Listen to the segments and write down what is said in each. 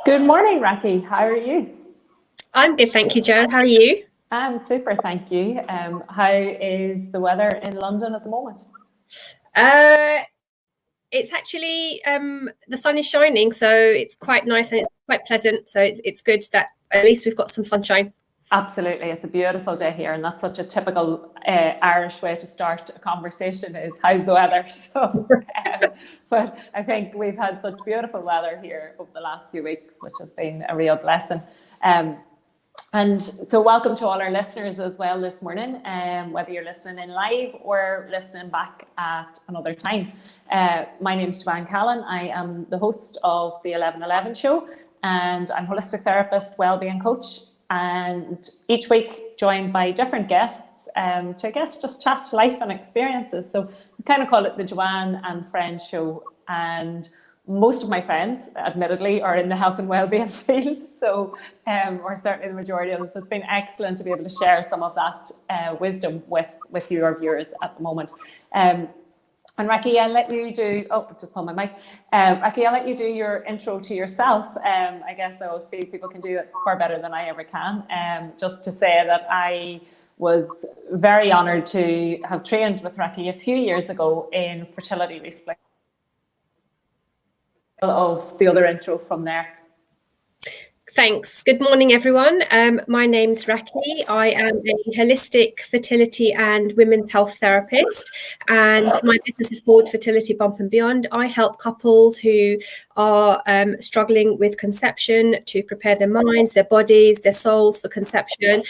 Good morning, Rakhee. How are you? I'm good, thank you, Joe. How are you? I'm super, thank you. How is the weather in London at the moment? Uh, it's actually the sun is shining, so it's quite nice and it's quite pleasant. So it's good that at least we've got some sunshine. Absolutely, it's a beautiful day here, and that's such a typical Irish way to start a conversation is how's the weather? But I think we've had such beautiful weather here over the last few weeks, which has been a real blessing. Um, And so, welcome to all our listeners as well this morning, whether you're listening in live or listening back at another time. My name is Joanne Callan. I am the host of the 1111 show, and I'm holistic therapist, wellbeing coach. And each week, joined by different guests to, I guess, just chat life and experiences. So, we kind of call it the Joanne and Friends show. And most of my friends, admittedly, are in the health and wellbeing field, so or certainly the majority of them. So it's been excellent to be able to share some of that wisdom with you, our viewers, at the moment. And Rakhee, I'll let you do. Oh, just pull my mic. Rakhee, I'll let you do your intro to yourself. I guess I always feel people can do it far better than I ever can. Just to say that I was very honoured to have trained with Rakhee a few years ago in fertility reflex. Of the other intro from there. Thanks. Good morning, everyone. My name's Rakhee. I am a holistic fertility and women's health therapist, and my business is called Fertility Bump and Beyond. I help couples who are struggling with conception to prepare their minds, their bodies, their souls for conception.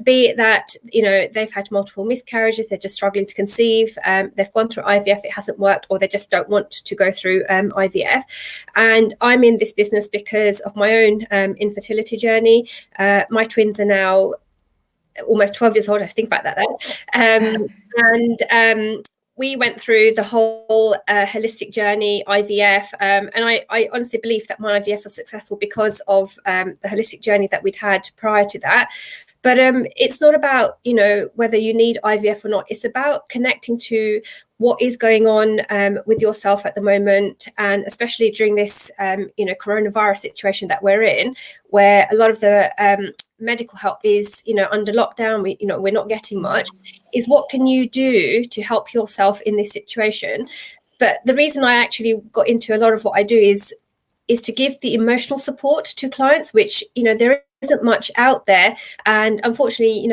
Be it that they've had multiple miscarriages, they're just struggling to conceive, they've gone through IVF, it hasn't worked, or they just don't want to go through IVF. And I'm in this business because of my own infertility journey. My twins are now almost 12 years old. I think about that then. And we went through the whole holistic journey, IVF, and I honestly believe that my IVF was successful because of the holistic journey that we'd had prior to that. But it's not about, whether you need IVF or not. It's about connecting to what is going on with yourself at the moment, and especially during this, coronavirus situation that we're in, where a lot of the medical help is, under lockdown. We're not getting much. Is what can you do to help yourself in this situation? But the reason I actually got into a lot of what I do is to give the emotional support to clients, which there isn't much out there, and unfortunately,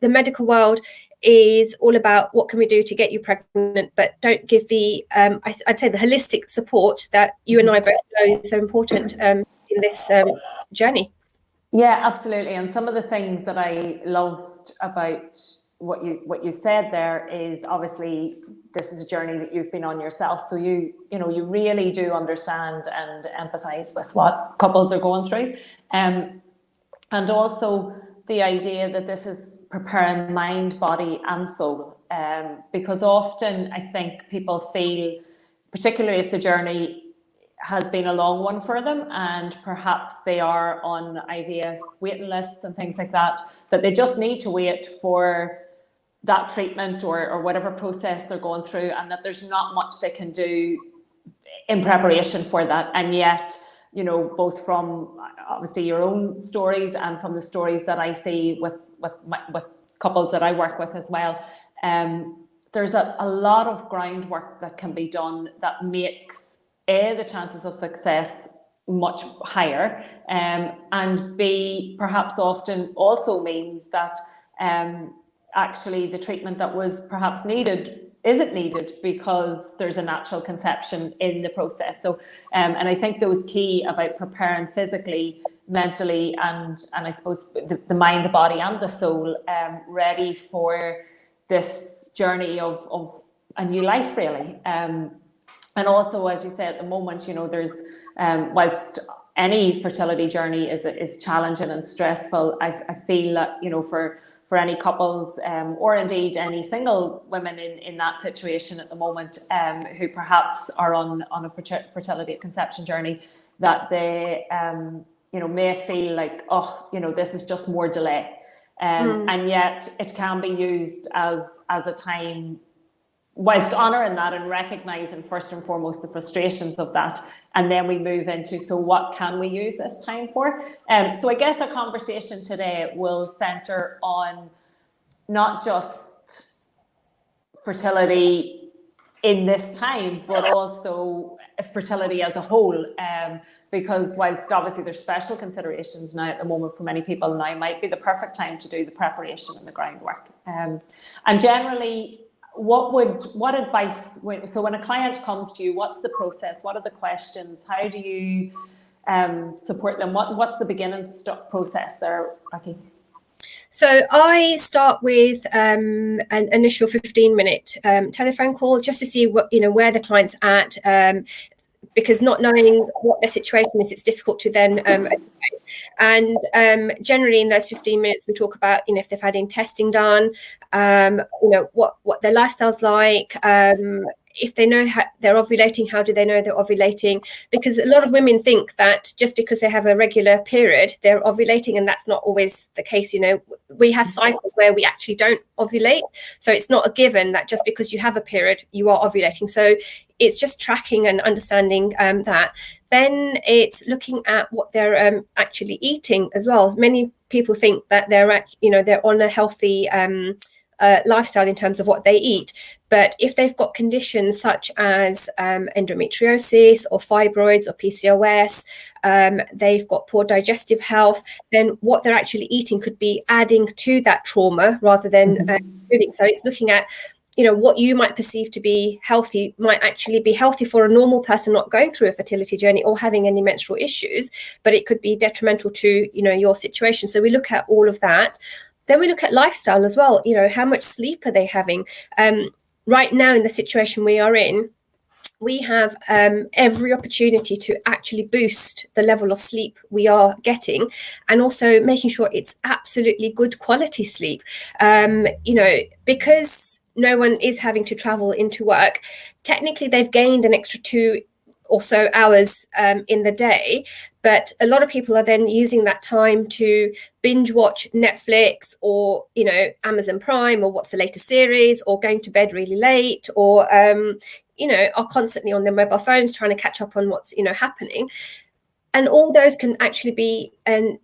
the medical world is all about what can we do to get you pregnant, but don't give the I'd say the holistic support that you and I both know is so important in this journey. Yeah, absolutely. And some of the things that I loved about what you said there is obviously this is a journey that you've been on yourself, so you really do understand and empathize with what couples are going through, and also the idea that this is preparing mind, body, and soul, because often I think people feel, particularly if the journey has been a long one for them and perhaps they are on IVF waiting lists and things like that, that they just need to wait for that treatment or whatever process they're going through, and that there's not much they can do in preparation for that. And yet, both from obviously your own stories and from the stories that I see with couples that I work with as well, there's a lot of groundwork that can be done that makes the chances of success much higher, and B, perhaps often also means that actually the treatment that was perhaps needed isn't needed because there's a natural conception in the process. So and I think those key about preparing physically, mentally, and I suppose the mind, the body, and the soul ready for this journey of a new life, really. And also, as you say, at the moment, there's whilst any fertility journey is challenging and stressful, I feel that for any couples, or indeed any single women in that situation at the moment, who perhaps are on a fertility conception journey, that they may feel like, this is just more delay, and yet it can be used as a time whilst honouring that and recognising first and foremost the frustrations of that, and then we move into, so what can we use this time for? So I guess our conversation today will centre on not just fertility in this time, but also fertility as a whole. Because whilst obviously there's special considerations now at the moment for many people, now might be the perfect time to do the preparation and the groundwork. And generally, what advice, so when a client comes to you, what's the process? What are the questions? How do you support them? What's the beginning process there, Rakhee? So I start with an initial 15-minute telephone call just to see what, where the client's at, because not knowing what their situation is, it's difficult to then advise. And generally in those 15 minutes, we talk about, if they've had any testing done, what their lifestyle's like, if they know how they're ovulating, how do they know they're ovulating? Because a lot of women think that just because they have a regular period, they're ovulating, and that's not always the case. We have cycles where we actually don't ovulate. So it's not a given that just because you have a period, you are ovulating. So it's just tracking and understanding that. Then it's looking at what they're actually eating as well. Many people think that they're on a healthy lifestyle in terms of what they eat, but if they've got conditions such as endometriosis or fibroids or PCOS, they've got poor digestive health, then what they're actually eating could be adding to that trauma rather than improving. So it's looking at what you might perceive to be healthy might actually be healthy for a normal person not going through a fertility journey or having any menstrual issues, but it could be detrimental to your situation. So we look at all of that. Then we look at lifestyle as well. How much sleep are they having? Right now in the situation we are in, we have every opportunity to actually boost the level of sleep we are getting, and also making sure it's absolutely good quality sleep. Because no one is having to travel into work, technically they've gained an extra 2 or so hours in the day, but a lot of people are then using that time to binge watch Netflix or Amazon Prime, or what's the latest series, or going to bed really late, or are constantly on their mobile phones trying to catch up on what's happening. And all those can actually be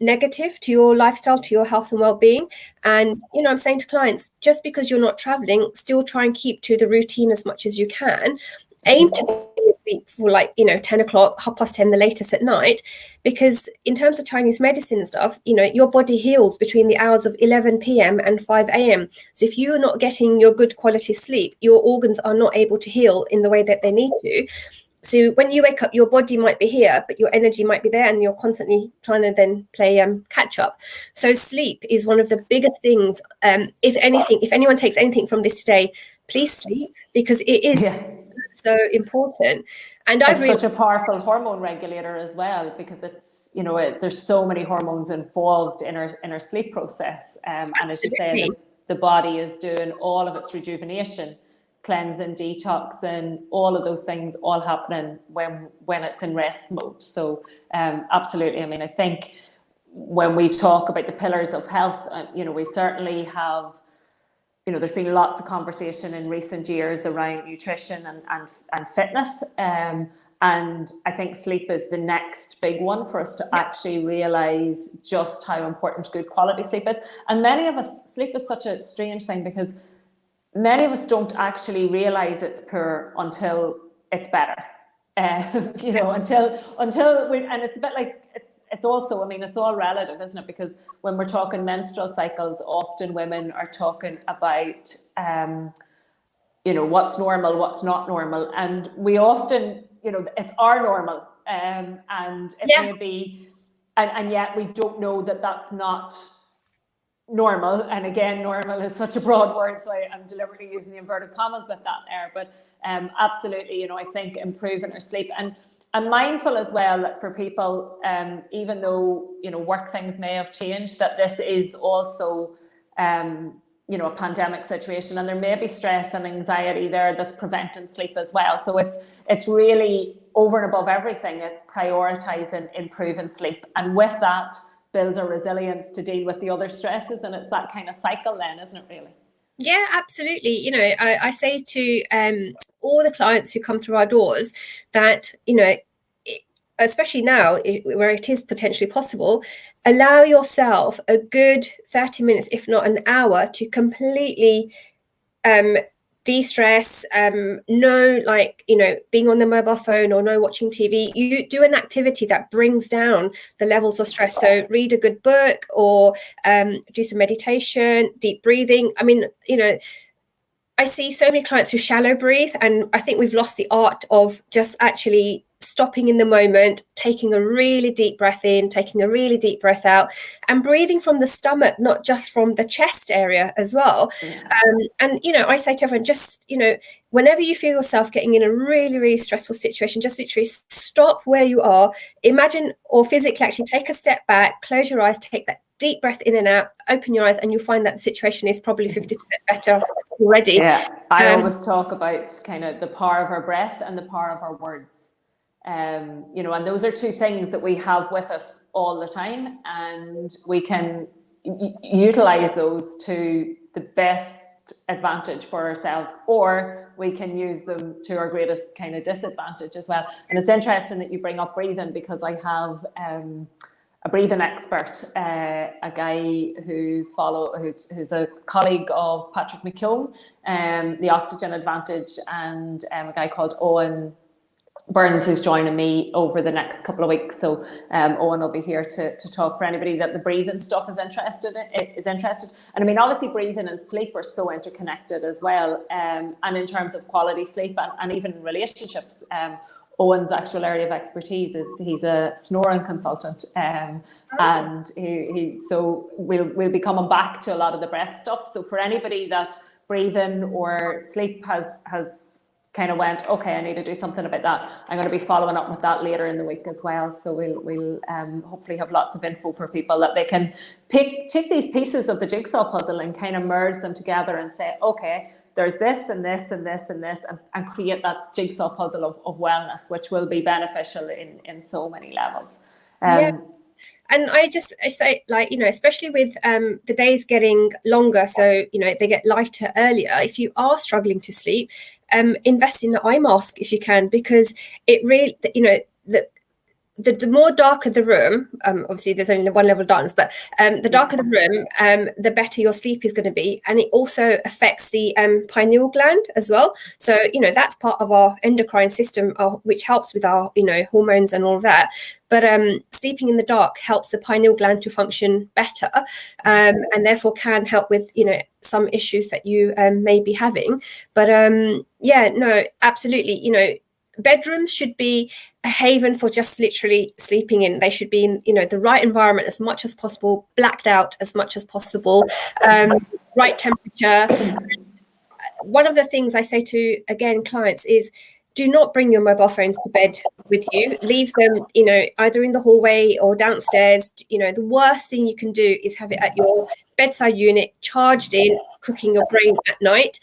negative to your lifestyle, to your health and well-being. And I'm saying to clients, just because you're not traveling, still try and keep to the routine as much as you can. Aim to be asleep for 10 o'clock, 10:30, the latest at night, because in terms of Chinese medicine and stuff, your body heals between the hours of 11 p.m. and 5 a.m. So if you're not getting your good quality sleep, your organs are not able to heal in the way that they need to. So when you wake up, your body might be here, but your energy might be there, and you're constantly trying to then play catch up. So sleep is one of the biggest things. If anyone takes anything from this today, please sleep, because it is so important. And it's such a powerful hormone regulator as well, because it's there's so many hormones involved in our sleep process, and as you say, the body is doing all of its rejuvenation, cleansing, detoxing, all of those things all happening when it's in rest mode. So absolutely. I mean, I think when we talk about the pillars of health, we certainly have, there's been lots of conversation in recent years around nutrition and fitness. And I think sleep is the next big one for us to actually realize just how important good quality sleep is. And many of us, sleep is such a strange thing, because many of us don't actually realize it's poor until it's better. Until we, and it's a bit like, it's also, I mean, it's all relative, isn't it? Because when we're talking menstrual cycles, often women are talking about, what's normal, what's not normal. And we often, it's our normal. And it may be, and yet we don't know that that's not normal. And again, normal is such a broad word, so I'm deliberately using the inverted commas with that there. But absolutely, I think improving our sleep, and I'm mindful as well that for people, even though work things may have changed, that this is also a pandemic situation, and there may be stress and anxiety there that's preventing sleep as well. So it's really over and above everything, it's prioritizing improving sleep, and with that builds our resilience to deal with the other stresses. And it's that kind of cycle then, isn't it, really? Yeah, absolutely. You know, I say to all the clients who come through our doors that, you know, especially now where it is potentially possible, allow yourself a good 30 minutes, if not an hour, to completely de-stress, no, like, you know, being on the mobile phone or no watching TV. You do an activity that brings down the levels of stress. So read a good book or do some meditation, deep breathing. I mean, you know, I see so many clients who shallow breathe, and I think we've lost the art of just actually stopping in the moment, taking a really deep breath in, taking a really deep breath out, and breathing from the stomach, not just from the chest area as well. And, you know, I say to everyone, just, you know, whenever you feel yourself getting in a really, really stressful situation, just literally stop where you are, imagine or physically actually take a step back, close your eyes, take that deep breath in and out, open your eyes, and you'll find that the situation is probably 50% better already. Yeah, I always talk about kind of the power of our breath and the power of our words. You know, and those are two things that we have with us all the time, and we can utilize those to the best advantage for ourselves, or we can use them to our greatest kind of disadvantage as well. And it's interesting that you bring up breathing, because I have a breathing expert, a guy who's a colleague of Patrick McKeown, the Oxygen Advantage, and a guy called Owen Burns, who's joining me over the next couple of weeks. So Owen will be here to talk for anybody that the breathing stuff is interested. And I mean, obviously breathing and sleep are so interconnected as well. And in terms of quality sleep and even in relationships, Owen's actual area of expertise is he's a snoring consultant, and so we'll be coming back to a lot of the breath stuff. So for anybody that breathing or sleep has kind of went, okay, I need to do something about that, I'm going to be following up with that later in the week as well. So we'll hopefully have lots of info for people that they can take these pieces of the jigsaw puzzle and kind of merge them together and say, okay, there's this and this and this and this, and create that jigsaw puzzle of wellness, which will be beneficial in so many levels. Yeah. And I say, like, you know, especially with the days getting longer, so, you know, they get lighter earlier. If you are struggling to sleep, invest in the eye mask if you can, because it really, you know, the more darker the room, obviously there's only one level of darkness, but the darker the room, the better your sleep is going to be. And it also affects the pineal gland as well. So, you know, that's part of our endocrine system, which helps with our, you know, hormones and all of that. But sleeping in the dark helps the pineal gland to function better, and therefore can help with, you know, some issues that you may be having. But yeah, no, absolutely, you know, bedrooms should be a haven for just literally sleeping in. They should be in, you know, the right environment as much as possible, blacked out as much as possible, right temperature. One of the things I say to, again, clients is, do not bring your mobile phones to bed with you. Leave them, you know, either in the hallway or downstairs. You know, the worst thing you can do is have it at your bedside unit, charged in, cooking your brain at night.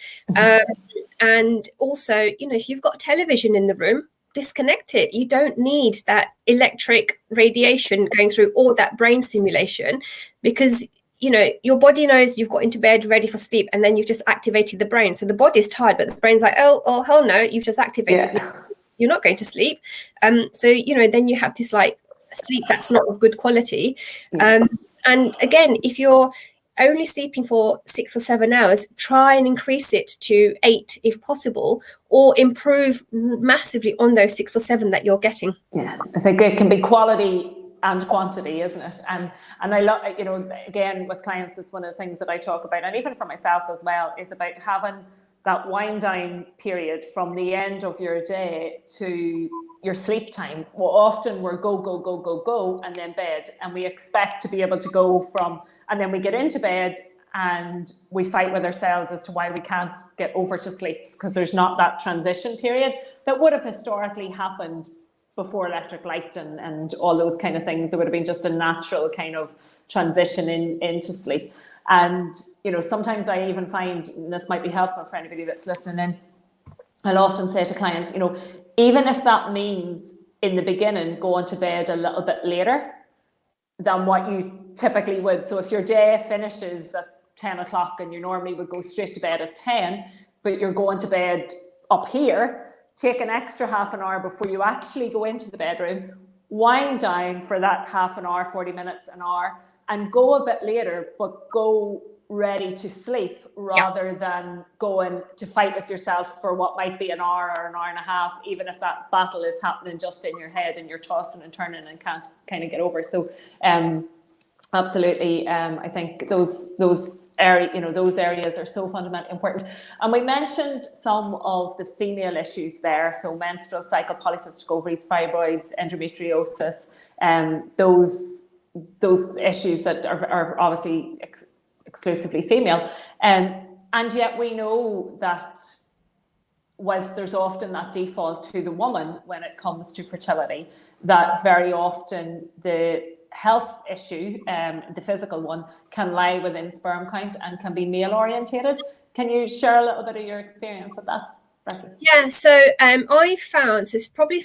And also, you know, if you've got a television in the room, disconnect it. You don't need that electric radiation going through all that brain stimulation, because, you know, your body knows you've got into bed ready for sleep, and then you've just activated the brain. So the body's tired, but the brain's like, oh hell no, you've just activated me. You're not going to sleep. So, you know, then you have this like sleep that's not of good quality. And again, if you're only sleeping for 6 or 7 hours, try and increase it to 8 if possible, or improve massively on those 6 or 7 that you're getting. Yeah, I think it can be quality and quantity, isn't it? And I love, you know, again, with clients, it's one of the things that I talk about, and even for myself as well, is about having that wind down period from the end of your day to your sleep time. Well, often we're go, and then bed, and we expect to be able to go from, and then we get into bed and we fight with ourselves as to why we can't get over to sleep, because there's not that transition period that would have historically happened before electric light and all those kind of things. There would have been just a natural kind of transition into sleep. And, you know, sometimes I even find, and this might be helpful for anybody that's listening in, I'll often say to clients, you know, even if that means in the beginning going to bed a little bit later than what you typically would. So if your day finishes at 10 o'clock and you normally would go straight to bed at 10, but you're going to bed up here, take an extra half an hour before you actually go into the bedroom, wind down for that half an hour, 40 minutes, an hour, and go a bit later, but go ready to sleep rather than going to fight with yourself for what might be an hour or an hour and a half, even if that battle is happening just in your head and you're tossing and turning and can't kind of get over. So absolutely, I think those areas are so fundamentally important. And we mentioned some of the female issues there, so menstrual cycle, polycystic ovaries, fibroids, endometriosis, those issues that are obviously exclusively female. And yet we know that whilst there's often that default to the woman when it comes to fertility, that very often the health issue, the physical one, can lie within sperm count and can be male orientated. Can you share a little bit of your experience with that, Rakhee? Yeah, so I found, so it's probably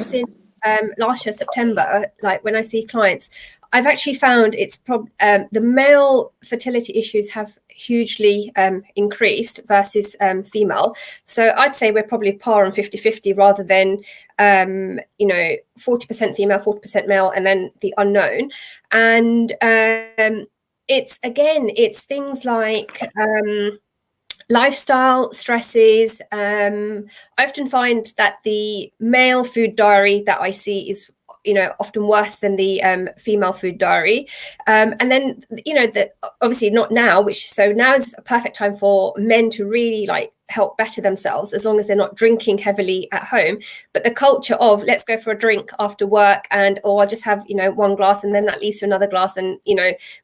since last year, September, like when I see clients, I've actually found it's the male fertility issues have hugely increased versus female. So I'd say we're probably par on 50-50 rather than, 40% female, 40% male, and then the unknown. And it's things like lifestyle stresses. I often find that the male food diary that I see is often worse than the female food diary, and then obviously not now, so now is a perfect time for men to really like help better themselves as long as they're not drinking heavily at home. But the culture of let's go for a drink after work or I'll just have one glass and then that leads to another glass, and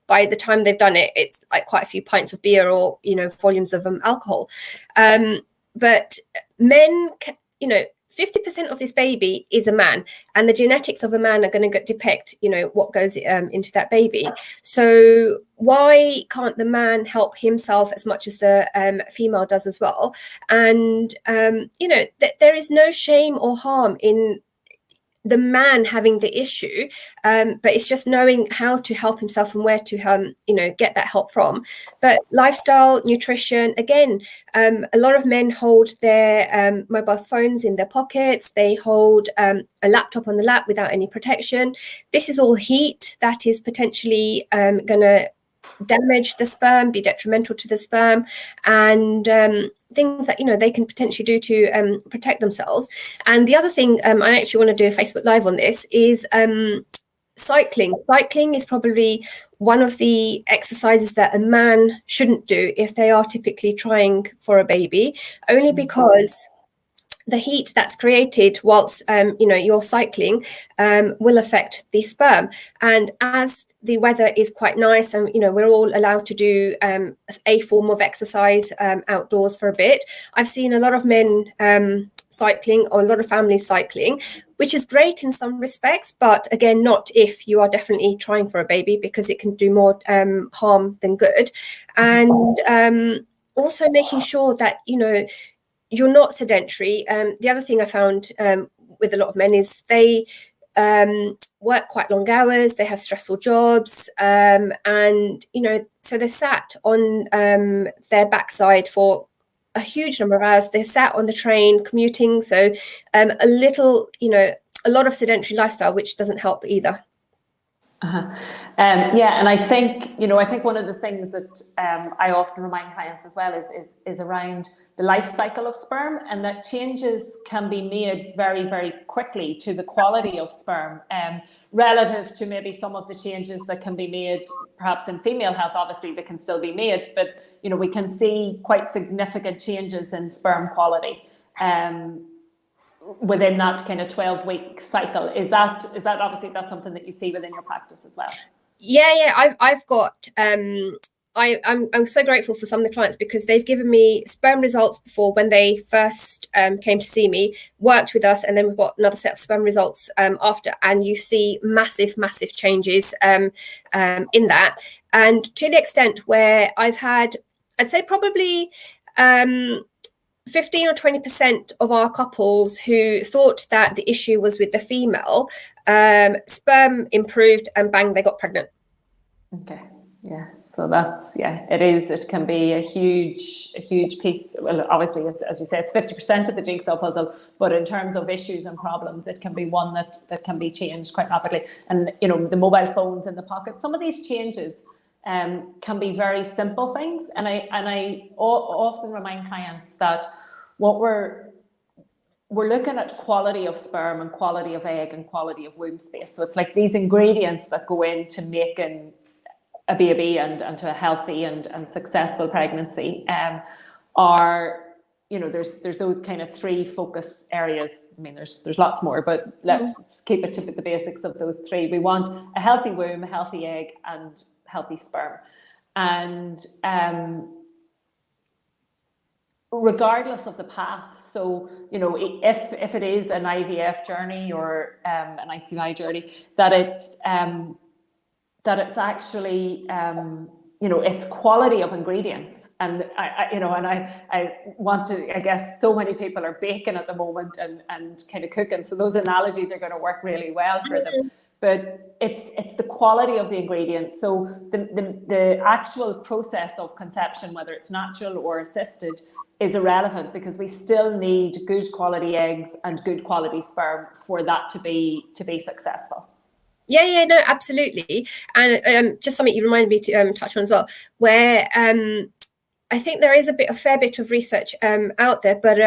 by the time they've done it, it's like quite a few pints of beer or volumes of alcohol. But men 50% of this baby is a man, and the genetics of a man are going to depict, what goes into that baby. So why can't the man help himself as much as the female does as well? And, there is no shame or harm in the man having the issue, but it's just knowing how to help himself and where to get that help from. But lifestyle, nutrition, again, a lot of men hold their mobile phones in their pockets. They hold a laptop on the lap without any protection. This is all heat that is potentially going to damage the sperm, be detrimental to the sperm, and things that they can potentially do to protect themselves. And the other thing, I actually want to do a Facebook Live on this, is cycling. Cycling is probably one of the exercises that a man shouldn't do if they are typically trying for a baby, only because the heat that's created whilst you're cycling will affect the sperm. And as the weather is quite nice and we're all allowed to do a form of exercise outdoors for a bit, I've seen a lot of men cycling, or a lot of families cycling, which is great in some respects, but again, not if you are definitely trying for a baby, because it can do more harm than good. And also making sure that you're not sedentary. The other thing I found with a lot of men is they work quite long hours, they have stressful jobs, and so they're sat on their backside for a huge number of hours. They're sat on the train commuting, so a lot of sedentary lifestyle, which doesn't help either. And I think one of the things that I often remind clients as well is around the life cycle of sperm, and that changes can be made very, very quickly to the quality of sperm, relative to maybe some of the changes that can be made perhaps in female health. Obviously they can still be made, but we can see quite significant changes in sperm quality within that kind of 12-week cycle. Is that obviously that's something that you see within your practice as well? Yeah. I've got I'm so grateful for some of the clients, because they've given me sperm results before when they first came to see me, worked with us, and then we've got another set of sperm results after, and you see massive changes in that. And to the extent where I've had, I'd say probably 15 or 20% of our couples who thought that the issue was with the female, sperm improved and bang, they got pregnant. Okay. Yeah, so that's, yeah, it is. It can be a huge piece. Well, obviously, it's, as you say, it's 50% of the jigsaw puzzle, but in terms of issues and problems, it can be one that can be changed quite rapidly. And, you know, the mobile phones in the pocket, some of these changes can be very simple things. And I often remind clients that what we're looking at quality of sperm and quality of egg and quality of womb space. So it's like these ingredients that go into making a baby and to a healthy and successful pregnancy are, you know, there's those kind of three focus areas. I mean, there's lots more, but let's keep it to the basics of those three. We want a healthy womb, a healthy egg, and healthy sperm. And regardless of the path, so, you know, if it is an IVF journey or an ICI journey, that it's actually, you know, it's quality of ingredients. And I want to, I guess so many people are baking at the moment and kind of cooking. So those analogies are going to work really well for them. But it's the quality of the ingredients. So the actual process of conception, whether it's natural or assisted, is irrelevant, because we still need good quality eggs and good quality sperm for that to be successful. Yeah, no, absolutely. And just something you reminded me to touch on as well, where I think there is a fair bit of research out there, but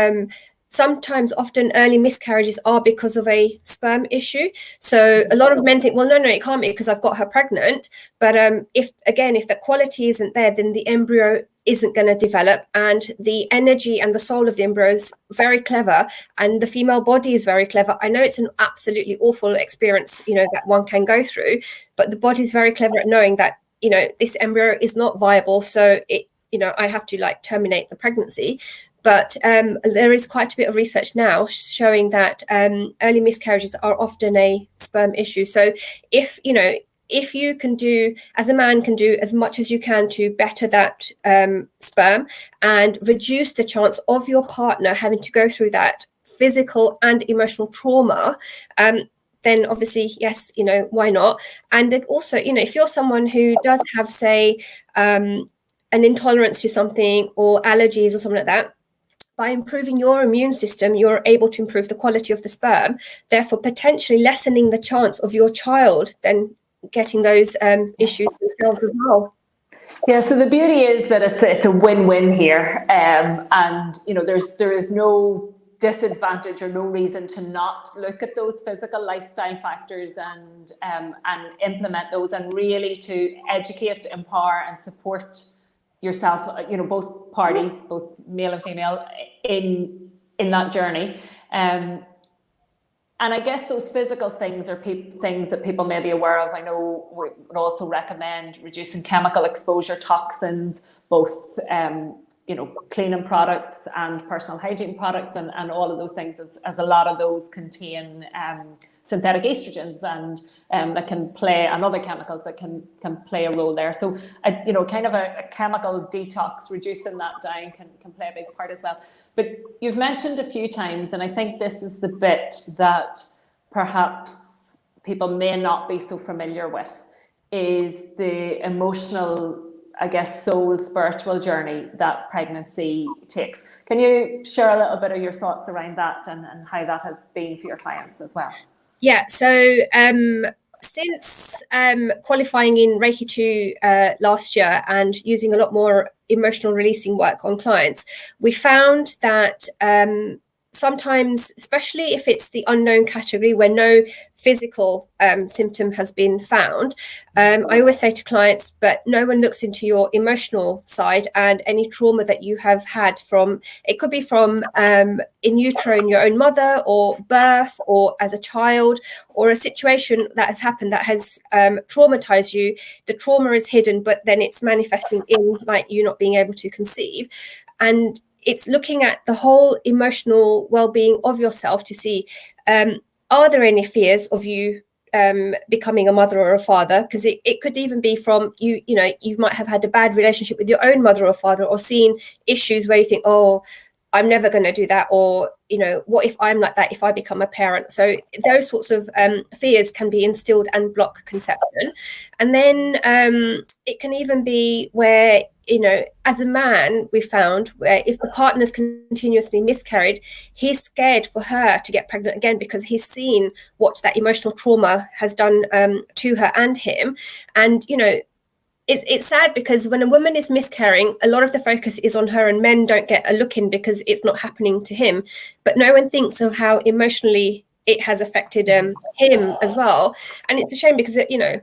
sometimes often early miscarriages are because of a sperm issue. So a lot of men think, well, no, it can't be because I've got her pregnant. But if the quality isn't there, then the embryo isn't going to develop, and the energy and the soul of the embryo is very clever, and the female body is very clever. I know it's an absolutely awful experience, you know, that one can go through, but the body is very clever at knowing that, you know, this embryo is not viable, so it, you know, I have to like terminate the pregnancy. But there is quite a bit of research now showing that early miscarriages are often a sperm issue. So if you can do, as a man can do as much as you can to better that sperm and reduce the chance of your partner having to go through that physical and emotional trauma, then obviously, yes, you know, why not? And also, you know, if you're someone who does have, say, an intolerance to something or allergies or something like that, by improving your immune system, you're able to improve the quality of the sperm, therefore potentially lessening the chance of your child then getting those issues themselves as well. Yeah, so the beauty is that it's a win-win here, and you know, there is no disadvantage or no reason to not look at those physical lifestyle factors and implement those, and really to educate, empower, and support yourself, you know, both parties, both male and female, in that journey. And I guess those physical things are things that people may be aware of. I know we would also recommend reducing chemical exposure, toxins, both you know, cleaning products and personal hygiene products, and all of those things, as a lot of those contain synthetic estrogens and that can play, and other chemicals that can play a role there. So you know, kind of a chemical detox, reducing that down can play a big part as well. But you've mentioned a few times, and I think this is the bit that perhaps people may not be so familiar with, is the emotional, I guess, soul, spiritual journey that pregnancy takes. Can you share a little bit of your thoughts around that and how that has been for your clients as well? Yeah, so since qualifying in Rakhee 2 last year and using a lot more emotional releasing work on clients, we found that sometimes, especially if it's the unknown category where no physical symptom has been found, I always say to clients, but no one looks into your emotional side and any trauma that you have had from, it could be from in utero in your own mother, or birth, or as a child, or a situation that has happened that has traumatized you. The trauma is hidden, but then it's manifesting in like you not being able to conceive. And it's looking at the whole emotional well-being of yourself to see, are there any fears of you becoming a mother or a father? Because it could even be from you know, you might have had a bad relationship with your own mother or father, or seen issues where you think, oh, I'm never going to do that, or what if I'm like that if I become a parent? So those sorts of fears can be instilled and block conception. And then it can even be where, as a man, we found where if the partner's continuously miscarried, he's scared for her to get pregnant again because he's seen what that emotional trauma has done to her and him. And it's sad because when a woman is miscarrying, a lot of the focus is on her, and men don't get a look in because it's not happening to him. But no one thinks of how emotionally it has affected him as well. And it's a shame because a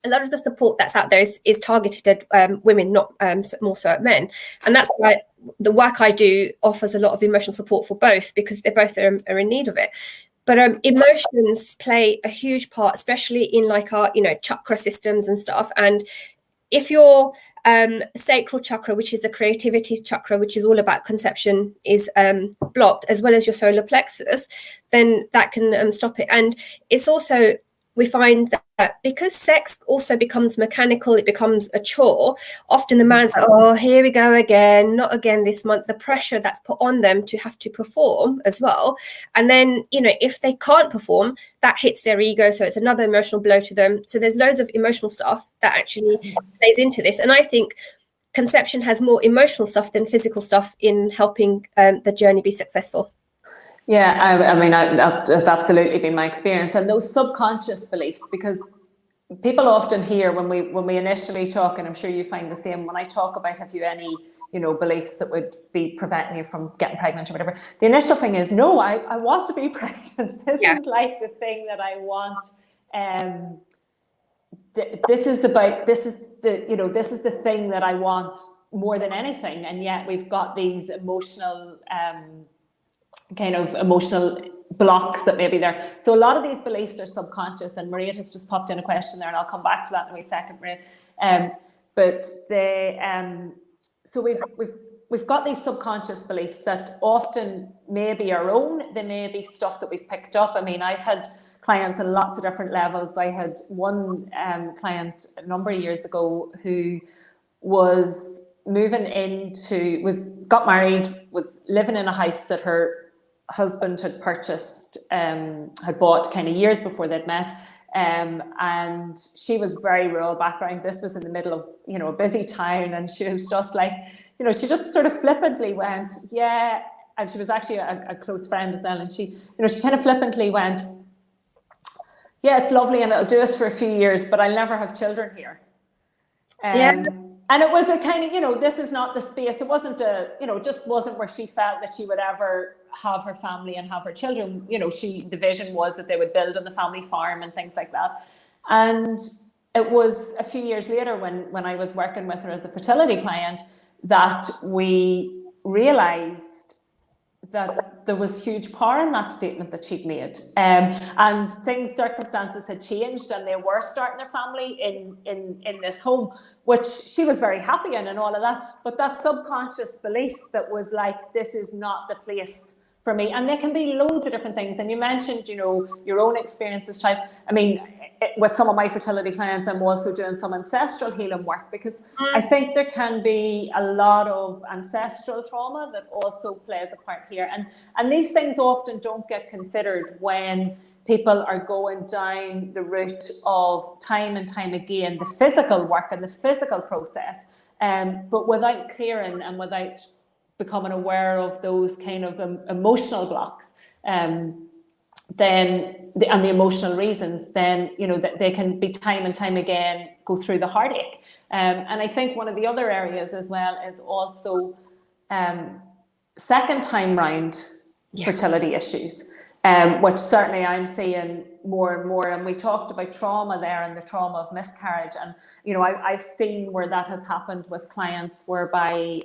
lot of the support that's out there is targeted at women, not more so at men. And that's why the work I do offers a lot of emotional support for both, because they both are in need of it. But emotions play a huge part, especially in like our chakra systems and stuff. And if your sacral chakra, which is the creativity chakra, which is all about conception, is blocked, as well as your solar plexus, then that can stop it. And it's also, we find that because sex also becomes mechanical, it becomes a chore, often the man's like, oh, here we go again, not again this month. The pressure that's put on them to have to perform as well. And then, if they can't perform, that hits their ego. So it's another emotional blow to them. So there's loads of emotional stuff that actually plays into this. And I think conception has more emotional stuff than physical stuff in helping the journey be successful. Yeah, I mean, that has absolutely been my experience. And those subconscious beliefs, because people often hear when we initially talk, and I'm sure you find the same, when I talk about have you any, beliefs that would be preventing you from getting pregnant or whatever, the initial thing is, no, I want to be pregnant. This is like the thing that I want. This is the thing that I want more than anything. And yet we've got these emotional, kind of emotional blocks that may be there. So a lot of these beliefs are subconscious, and Maria has just popped in a question there, and I'll come back to that in a second, Maria. But they, so we've got these subconscious beliefs that often may be our own. They may be stuff that we've picked up. I mean, I've had clients on lots of different levels. I had one client a number of years ago who was got married, was living in a house that her husband had purchased, had bought kind of years before they'd met, and she was very rural background. This was in the middle of a busy town, and she was just like, she just sort of flippantly went, yeah, and she was actually a close friend as well, and she kind of flippantly went, yeah, it's lovely and it'll do us for a few years, but I'll never have children here. And it was a kind of, this is not the space. It wasn't just wasn't where she felt that she would ever have her family and have her children. The vision was that they would build on the family farm and things like that. And it was a few years later when I was working with her as a fertility client that we realized that there was huge power in that statement that she'd made, and circumstances had changed, and they were starting their family in this home, which she was very happy in and all of that. But that subconscious belief that was like, this is not the place for me. And there can be loads of different things. And you mentioned, your own experiences, child. I mean, with some of my fertility clients, I'm also doing some ancestral healing work, because I think there can be a lot of ancestral trauma that also plays a part here. And these things often don't get considered when people are going down the route of time and time again, the physical work and the physical process, but without clearing and without becoming aware of those kind of emotional blocks, then the emotional reasons, then that they can be time and time again go through the heartache. And I think one of the other areas as well is also second time round fertility issues, which certainly I'm seeing more and more. And we talked about trauma there and the trauma of miscarriage, and I've seen where that has happened with clients whereby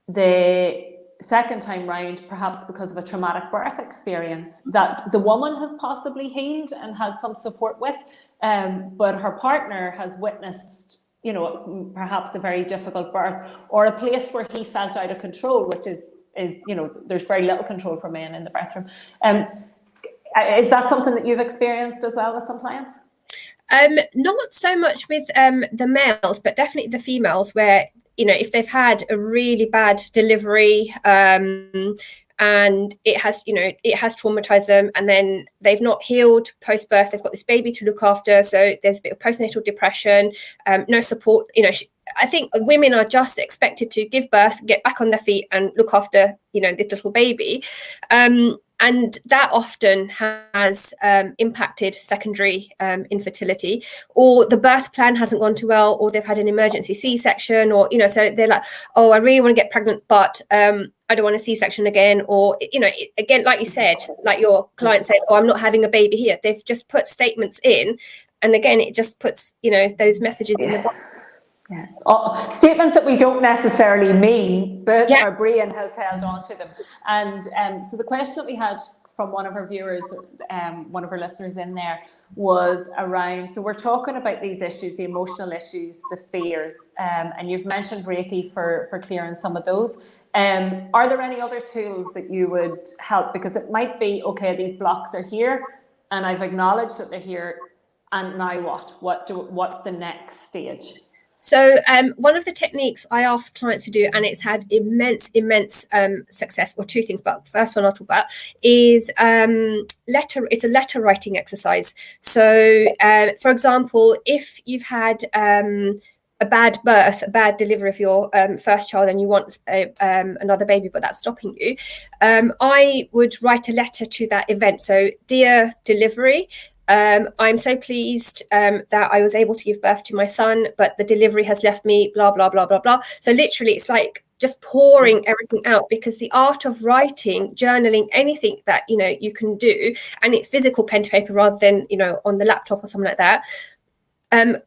the second time round, perhaps because of a traumatic birth experience that the woman has possibly healed and had some support with, but her partner has witnessed, perhaps a very difficult birth, or a place where he felt out of control, which is there's very little control for men in the birth room. Is that something that you've experienced as well with some clients? Not so much with the males, but definitely the females, where if they've had a really bad delivery, and it has traumatized them, and then they've not healed post-birth, they've got this baby to look after, so there's a bit of postnatal depression, no support. I think women are just expected to give birth, get back on their feet, and look after this little baby, and that often has impacted secondary infertility, or the birth plan hasn't gone too well, or they've had an emergency C-section, or so they're like, oh, I really want to get pregnant, but I don't want a C-section again, or again, like you said, like your client said, oh, I'm not having a baby here. They've just put statements in, and again, it just puts those messages in the box. Yeah. Statements that we don't necessarily mean, but our brain has held on to them. And so the question that we had from one of our viewers, one of our listeners in there, was around, so we're talking about these issues, the emotional issues, the fears, and you've mentioned Rakhee for clearing some of those. Are there any other tools that you would help? Because it might be, okay, these blocks are here, and I've acknowledged that they're here, and now what? What's the next stage? So one of the techniques I ask clients to do, and it's had immense success, or two things, but the first one I'll talk about is it's a letter writing exercise. So for example, if you've had a bad birth, a bad delivery of your first child, and you want another baby, but that's stopping you, I would write a letter to that event. So, dear delivery, I'm so pleased that I was able to give birth to my son, but the delivery has left me blah, blah, blah, blah, blah. So literally, it's like just pouring everything out, because the art of writing, journaling, anything that, you can do, and it's physical pen to paper rather than, on the laptop or something like that,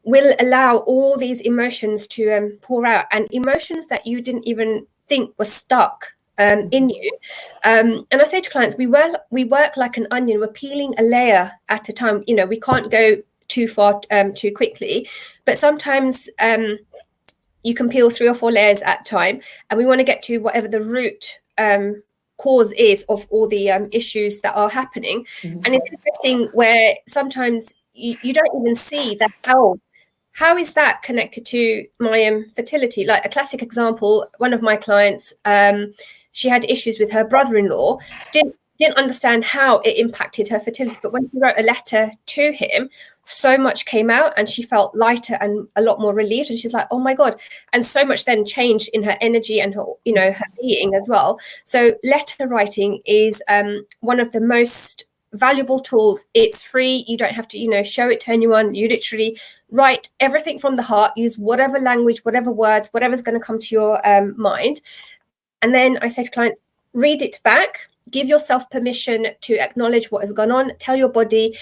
will allow all these emotions to pour out, and emotions that you didn't even think were stuck in you. And I say to clients, we work like an onion. We're peeling a layer at a time. We can't go too far too quickly, but sometimes you can peel 3 or 4 layers at a time, and we want to get to whatever the root cause is of all the issues that are happening. And it's interesting where sometimes you don't even see that how is that connected to my fertility. Like a classic example, one of my clients, she had issues with her brother-in-law, didn't understand how it impacted her fertility, but when she wrote a letter to him, so much came out, and she felt lighter and a lot more relieved, and she's like, oh my God. And so much then changed in her energy and her her being as well. So letter writing is one of the most valuable tools. It's free. You don't have to show it to anyone. You literally write everything from the heart, use whatever language, whatever words, whatever's going to come to your mind. And then I say to clients, read it back, give yourself permission to acknowledge what has gone on, tell your body,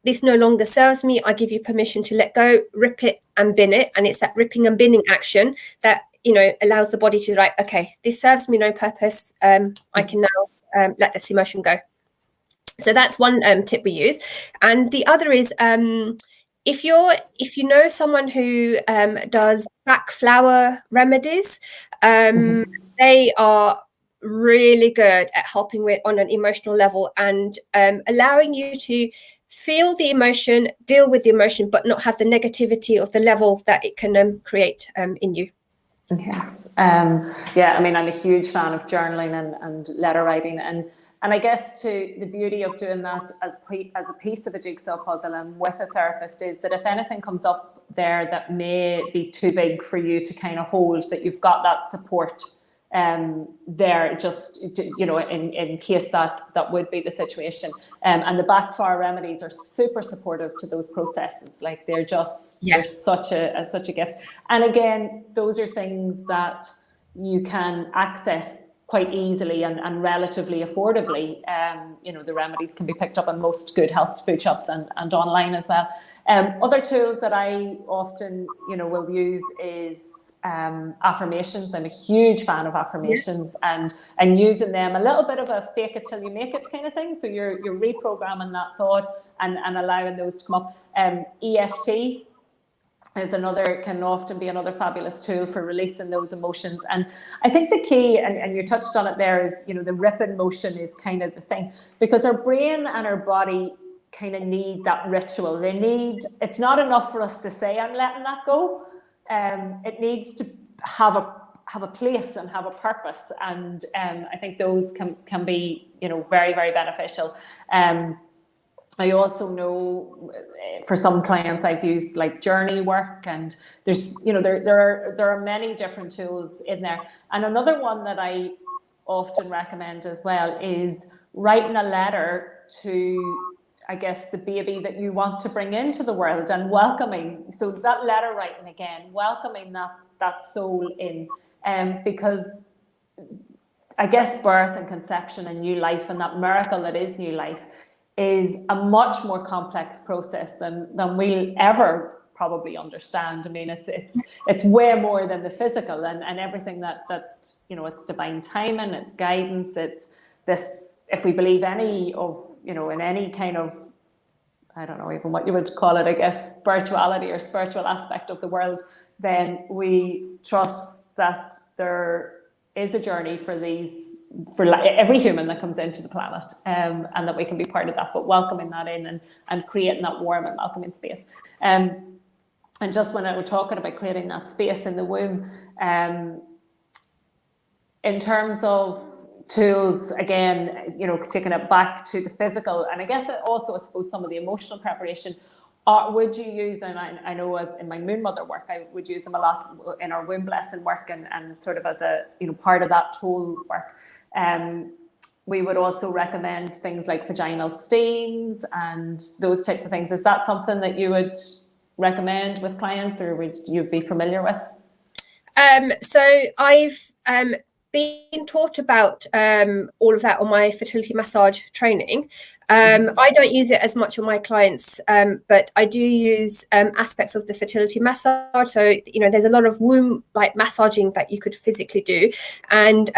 this no longer serves me, I give you permission to let go, rip it and bin it. And it's that ripping and binning action that allows the body to like, okay, this serves me no purpose, I can now let this emotion go. So that's one tip we use. And the other is, if you know someone who does back flower remedies, they are really good at helping with on an emotional level, and allowing you to feel the emotion, deal with the emotion, but not have the negativity of the level that it can create in you. Yes. Yeah, I mean, I'm a huge fan of journaling and letter writing, and I guess to the beauty of doing that as a piece of a jigsaw puzzle and with a therapist is that if anything comes up there that may be too big for you to kind of hold, that you've got that support there, just in case that would be the situation. And the backfire remedies are super supportive to those processes. Like they're such a gift. And again, those are things that you can access quite easily and relatively affordably. The remedies can be picked up in most good health food shops and online as well. Other tools that I often will use is affirmations. I'm a huge fan of affirmations, and using them, a little bit of a fake it till you make it kind of thing. So you're reprogramming that thought and allowing those to come up. EFT can often be another fabulous tool for releasing those emotions. And I think the key, and you touched on it there, is the ripping motion is kind of the thing, because our brain and our body kind of need that ritual. It's not enough for us to say I'm letting that go. It needs to have a place and have a purpose, and I think those can be, you know, very, very beneficial. I also know for some clients I've used like journey work, and there's, you know, there are many different tools in there. And another one that I often recommend as well is writing a letter to, I guess, the baby that you want to bring into the world, and welcoming. So that letter writing again, welcoming that soul in, because I guess birth and conception and new life, and that miracle that is new life, is a much more complex process than we'll ever probably understand. I mean, it's way more than the physical, and everything that you know, it's divine timing, it's guidance, it's this, if we believe any of, you know, in any kind of, I don't know even what you would call it, I guess, spirituality or spiritual aspect of the world, then we trust that there is a journey for every human that comes into the planet, and that we can be part of that, but welcoming that in and creating that warm and welcoming space. And just when I was talking about creating that space in the womb, in terms of tools, again, you know, taking it back to the physical, and I guess also, I suppose, some of the emotional preparation, would you use, and I know as in my moon mother work, I would use them a lot in our womb blessing work, and sort of as a, you know, part of that whole work. We would also recommend things like vaginal steams and those types of things. Is that something that you would recommend with clients, or would you be familiar with? So I've been taught about all of that on my fertility massage training. I don't use it as much on my clients, but I do use aspects of the fertility massage. So, you know, there's a lot of womb like massaging that you could physically do. And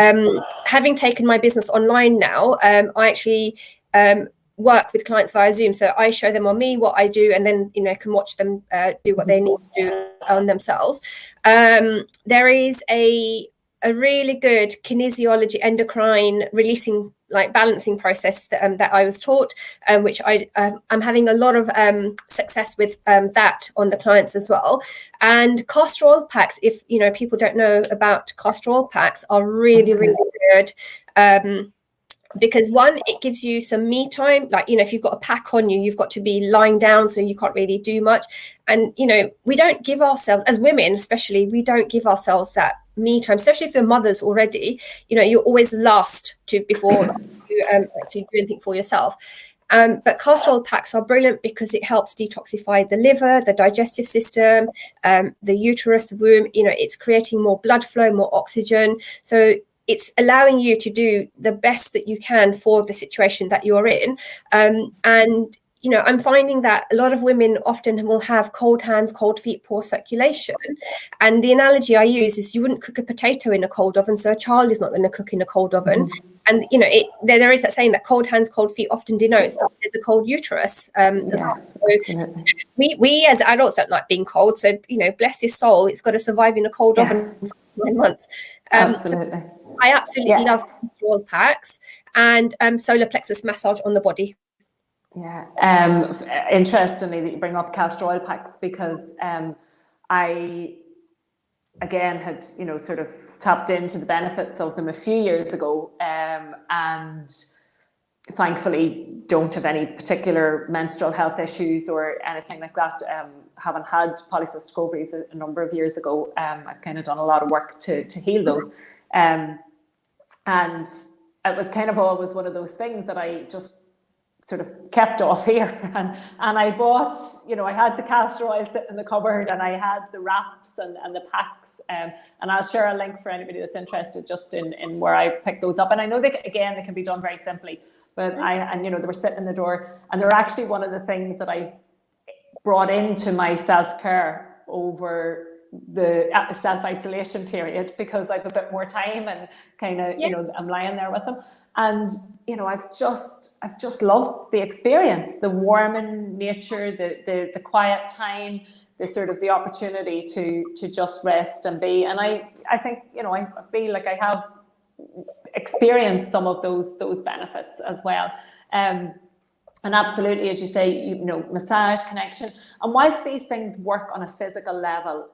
having taken my business online now, I actually work with clients via Zoom. So I show them on me what I do, and then, you know, can watch them do what they need to do on themselves. There is a really good kinesiology, endocrine releasing, like balancing process that I was taught, which I'm having a lot of success with that on the clients as well. And castor oil packs, if, you know, people don't know about castor oil packs, are really, really good. Because one, it gives you some me time. Like, you know, if you've got a pack on you, you've got to be lying down, so you can't really do much. And, you know, we don't give ourselves, as women especially, we don't give ourselves that me time, especially if you're mothers already. You know, you're always last before you actually do anything for yourself. But castor oil packs are brilliant because it helps detoxify the liver, the digestive system, the uterus, the womb. You know, it's creating more blood flow, more oxygen. So it's allowing you to do the best that you can for the situation that you're in. And, you know, I'm finding that a lot of women often will have cold hands, cold feet, poor circulation. And the analogy I use is you wouldn't cook a potato in a cold oven, so a child is not going to cook in a cold oven. And, you know, there is that saying that cold hands, cold feet often denotes that there's a cold uterus. So we as adults don't like being cold. So, you know, bless his soul, it's got to survive in a cold oven for 9 months. Absolutely. So I absolutely love castor oil packs and solar plexus massage on the body. Yeah. Interestingly that you bring up castor oil packs, because I, again, had, you know, sort of tapped into the benefits of them a few years ago, and thankfully don't have any particular menstrual health issues or anything like that. Haven't had polycystic ovaries a number of years ago. I've kind of done a lot of work to heal those. And it was kind of always one of those things that I just sort of kept off here, and I bought, you know, I had the castor oil sitting in the cupboard, and I had the wraps and the packs, and I'll share a link for anybody that's interested just in where I picked those up. And I know they can be done very simply, but you know, they were sitting in the drawer, and they're actually one of the things that I brought into my self-care over the self-isolation period, because I have a bit more time and kind of, you know, I'm lying there with them. And, you know, I've just loved the experience, the warming nature, the quiet time, the sort of the opportunity to just rest and be. And I think, you know, I feel like I have experienced some of those benefits as well. And absolutely, as you say, you know, massage, connection. And whilst these things work on a physical level,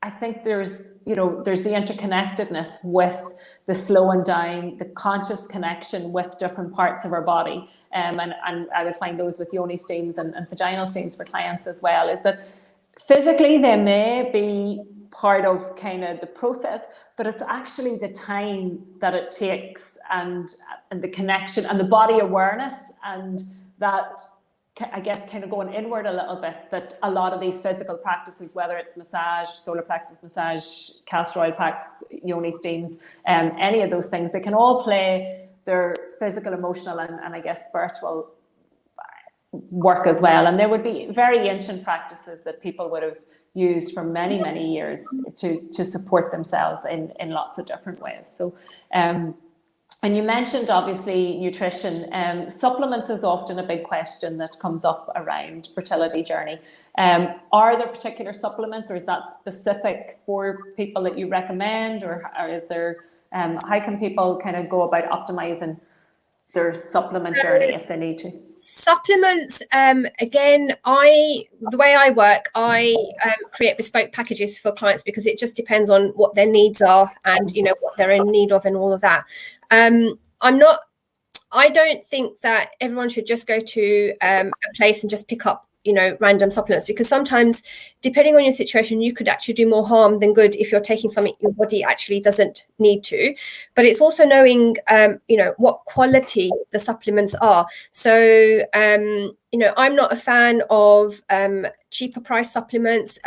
I think there's the interconnectedness with the slowing down, the conscious connection with different parts of our body. And I would find those with yoni steams and vaginal steams for clients as well, is that physically they may be part of kind of the process, but it's actually the time that it takes and the connection and the body awareness, and that, I guess, kind of going inward a little bit, that a lot of these physical practices, whether it's massage, solar plexus massage, castor oil packs, yoni steams, any of those things, they can all play their physical, emotional, and I guess spiritual work as well. And there would be very ancient practices that people would have used for many, many years to support themselves in lots of different ways. So, and you mentioned obviously nutrition. Supplements is often a big question that comes up around fertility journey. Are there particular supplements, or is that specific for people that you recommend, or is there, how can people kind of go about optimizing their supplement journey if they need to? Supplements, again, the way I work, I create bespoke packages for clients because it just depends on what their needs are and what they're in need of and all of that. I don't think that everyone should just go to a place and just pick up random supplements, because sometimes, depending on your situation, you could actually do more harm than good if you're taking something your body actually doesn't need to. But it's also knowing what quality the supplements are. So I'm not a fan of cheaper price supplements.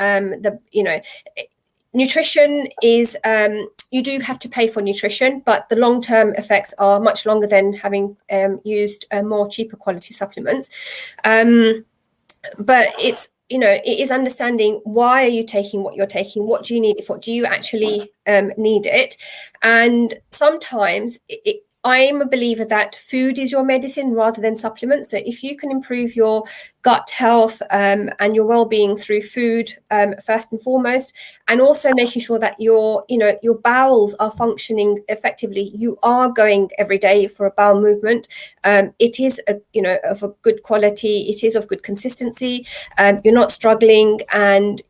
Nutrition is, you do have to pay for nutrition, but the long-term effects are much longer than having used more cheaper quality supplements. But it's, it is understanding, why are you taking what you're taking? What do you need it for? Do you actually need it? And sometimes I'm a believer that food is your medicine rather than supplements. So if you can improve your gut health and your well-being through food, first and foremost, and also making sure that your bowels are functioning effectively. You are going every day for a bowel movement. It is of a good quality. It is of good consistency. You're not struggling, and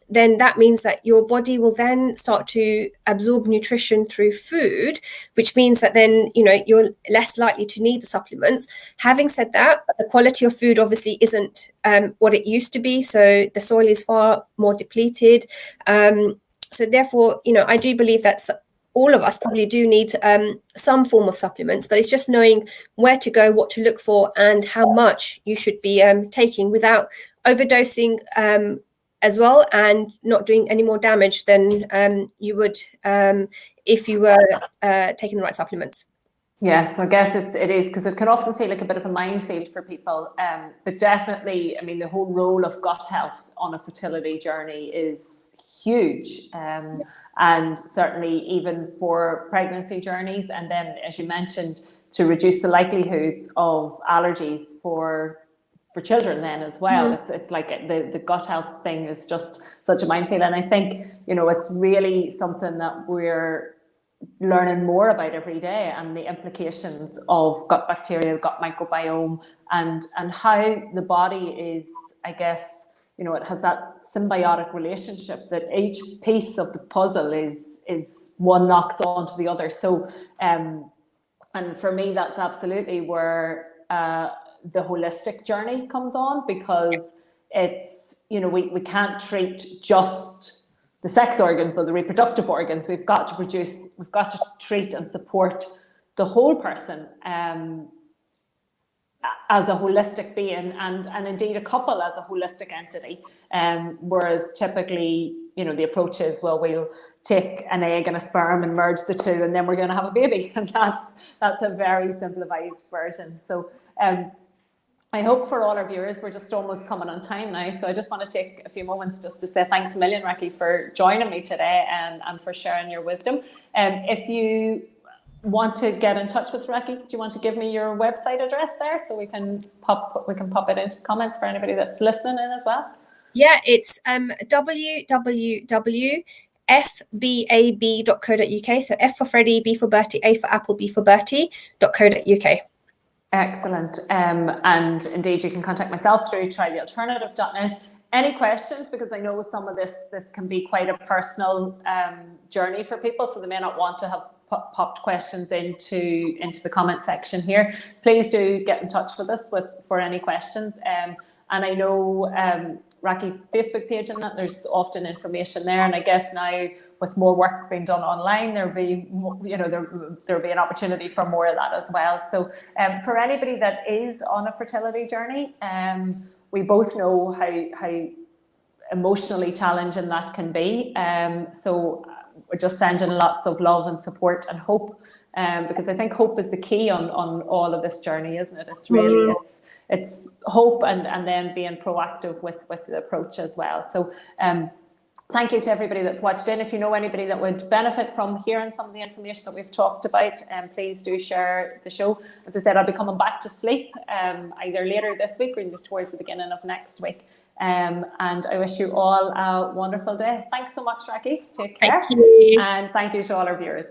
then that means that your body will then start to absorb nutrition through food, which means that then you're less likely to need the supplements. Having said that, the quality of food obviously isn't what it used to be, so the soil is far more depleted. So therefore, I do believe that all of us probably do need some form of supplements, but it's just knowing where to go, what to look for, and how much you should be taking without overdosing as well, and not doing any more damage than you would if you were taking the right supplements. Yes, I guess it is, because it can often feel like a bit of a minefield for people. But definitely, I mean, the whole role of gut health on a fertility journey is huge. And certainly even for pregnancy journeys. And then, as you mentioned, to reduce the likelihoods of allergies for children then as well. It's like the gut health thing is just such a minefield. And I think, it's really something that we're learning more about every day, and the implications of gut bacteria, gut microbiome, and how the body is, I guess, it has that symbiotic relationship that each piece of the puzzle is one knocks on to the other. So and for me, that's absolutely where the holistic journey comes on, because it's, we can't treat just the sex organs or the reproductive organs. We've got to treat and support the whole person as a holistic being, and indeed a couple as a holistic entity. Whereas typically, the approach is, well, we'll take an egg and a sperm and merge the two, and then we're going to have a baby. And that's a very simplified version. So I hope for all our viewers, we're just almost coming on time now. So I just want to take a few moments just to say thanks a million, Rakhee, for joining me today and for sharing your wisdom. If you want to get in touch with Rakhee, do you want to give me your website address there, so we can pop it into comments for anybody that's listening in as well? Yeah, it's www.fbab.co.uk. So F for Freddie, B for Bertie, A for Apple, B for Bertie.co.uk. Excellent. And indeed, you can contact myself through trythealternative.net. any questions, because I know some of this can be quite a personal journey for people, so they may not want to have popped questions into the comment section here. Please do get in touch with us for any questions. And I know Rakhee's Facebook page and that there's often information there, and I guess now with more work being done online, there'll be an opportunity for more of that as well. So for anybody that is on a fertility journey, we both know how emotionally challenging that can be. So we're just sending lots of love and support and hope, because I think hope is the key on all of this journey, isn't it? It's really it's hope and then being proactive with the approach as well. So thank you to everybody that's watched in. If you know anybody that would benefit from hearing some of the information that we've talked about, please do share the show. As I said, I'll be coming back to sleep either later this week or towards the beginning of next week. And I wish you all a wonderful day. Thanks so much, Rakhee. Take care. Thank you. And thank you to all our viewers.